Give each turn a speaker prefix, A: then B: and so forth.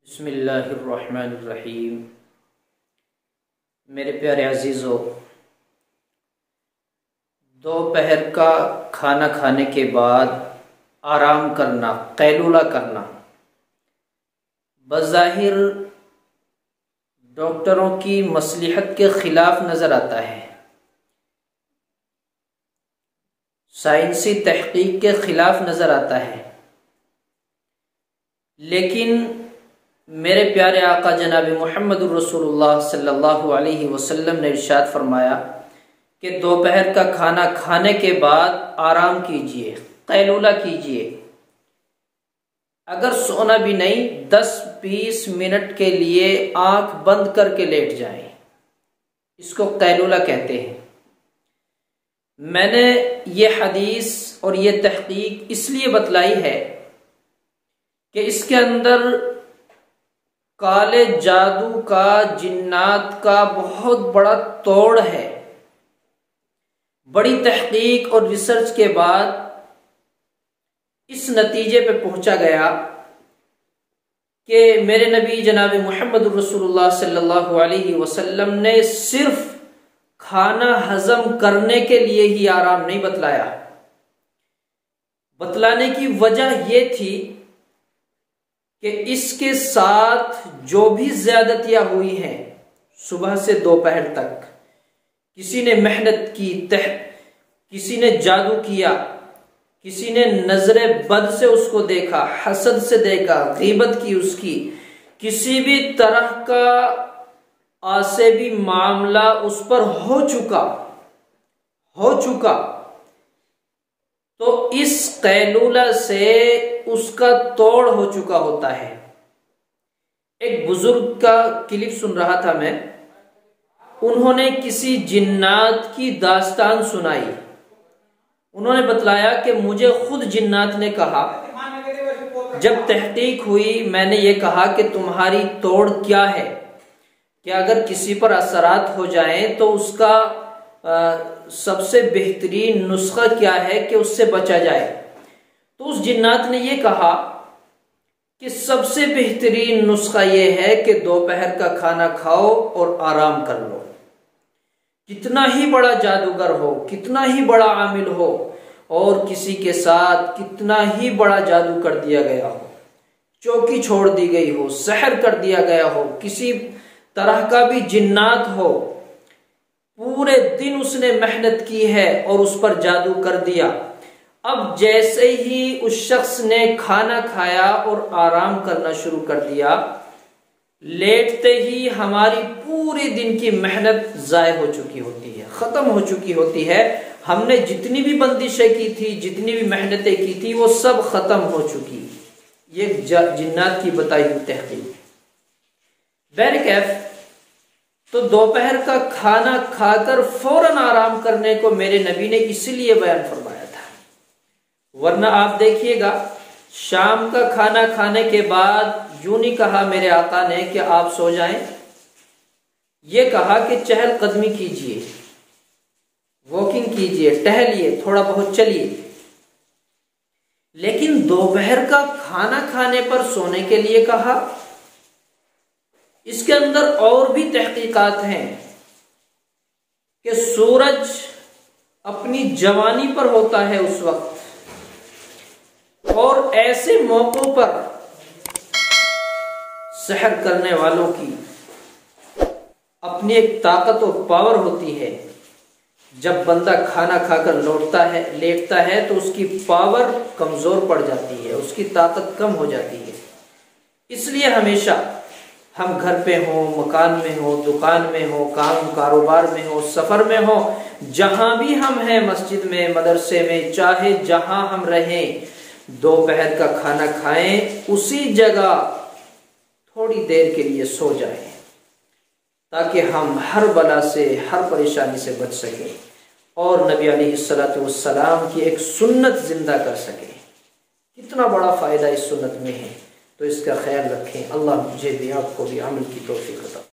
A: बिस्मिल्लाहिर्रहमानिर्रहीम। मेरे प्यारे अजीज़ों, दोपहर का खाना खाने के बाद आराम करना, कैलूला करना बज़ाहिर डॉक्टरों की मसलहत के ख़िलाफ़ नज़र आता है, साइंसी तहक़ीक़ के ख़िलाफ़ नज़र आता है। लेकिन मेरे प्यारे आका जनाब मुहम्मदुर रसूलुल्लाह सल्लल्लाहु अलैहि वसल्लम ने इरशाद फरमाया कि दोपहर का खाना खाने के बाद आराम कीजिए, कैलूला कीजिए। अगर सोना भी नहीं, 10-20 मिनट के लिए आंख बंद करके लेट जाएं, इसको कैलूला कहते हैं। मैंने ये हदीस और ये तहकीक इसलिए बतलाई है कि इसके अंदर काले जादू का, जिन्नात का बहुत बड़ा तोड़ है। बड़ी तहकीक और रिसर्च के बाद इस नतीजे पे पहुंचा गया कि मेरे नबी जनाब मुहम्मद रसूलुल्लाह सल्लल्लाहु अलैहि वसल्लम ने सिर्फ खाना हजम करने के लिए ही आराम नहीं बतलाया। बतलाने की वजह यह थी कि इसके साथ जो भी ज्यादतियां हुई हैं सुबह से दोपहर तक, किसी ने मेहनत की, किसी ने जादू किया, किसी ने नजरे बद से उसको देखा, हसद से देखा, गीबत की उसकी, किसी भी तरह का आसेबी मामला उस पर हो चुका तो इस कैलूला से उसका तोड़ हो चुका होता है। एक बुजुर्ग का क्लिप सुन रहा था मैं, उन्होंने किसी जिन्नात की दास्तान सुनाई। उन्होंने बतलाया कि मुझे खुद जिन्नात ने कहा, जब तहकीक हुई मैंने ये कहा कि तुम्हारी तोड़ क्या है, कि अगर किसी पर असरात हो जाएं तो उसका सबसे बेहतरीन नुस्खा क्या है कि उससे बचा जाए। तो उस जिन्नात ने यह कहा कि सबसे बेहतरीन नुस्खा यह है कि दोपहर का खाना खाओ और आराम कर लो। कितना ही बड़ा जादूगर हो, कितना ही बड़ा आमिल हो और किसी के साथ कितना ही बड़ा जादू कर दिया गया हो, चौकी छोड़ दी गई हो, सहर कर दिया गया हो, किसी तरह का भी जिन्नात हो, पूरे दिन उसने मेहनत की है और उस पर जादू कर दिया। अब जैसे ही उस शख्स ने खाना खाया और आराम करना शुरू कर दिया, लेटते ही हमारी पूरे दिन की मेहनत जाय हो चुकी होती है, खत्म हो चुकी होती है। हमने जितनी भी बंदिशें की थी, जितनी भी मेहनतें की थी, वो सब खत्म हो चुकी। ये जिन्नात की बताई हुई तहकीक। बैरिकैफ तो दोपहर का खाना खाकर फौरन आराम करने को मेरे नबी ने इसलिए बयान फरमाया था, वरना आप देखिएगा शाम का खाना खाने के बाद यूं नहीं कहा मेरे आका ने कि आप सो जाएं, ये कहा कि चहल कदमी कीजिए, वॉकिंग कीजिए, टहलिए, थोड़ा बहुत चलिए। लेकिन दोपहर का खाना खाने पर सोने के लिए कहा। इसके अंदर और भी तहकीकात हैं कि सूरज अपनी जवानी पर होता है उस वक्त, और ऐसे मौकों पर सहर करने वालों की अपनी एक ताकत और पावर होती है। जब बंदा खाना खाकर लेटता है तो उसकी पावर कमजोर पड़ जाती है, उसकी ताकत कम हो जाती है। इसलिए हमेशा हम घर पे हो, मकान में हो, दुकान में हो, कारोबार में हो, सफर में हो, जहां भी हम हैं, मस्जिद में, मदरसे में, चाहे जहां हम रहें, दोपहर का खाना खाएं, उसी जगह थोड़ी देर के लिए सो जाएं, ताकि हम हर बला से, हर परेशानी से बच सकें और नबी अलैहिस्सलातु वस्सलाम की एक सुन्नत जिंदा कर सकें। कितना बड़ा फायदा इस सुन्नत में है, तो इसका ख्याल रखें। अल्लाह मुझे भी आपको भी अमल की तौफीक अता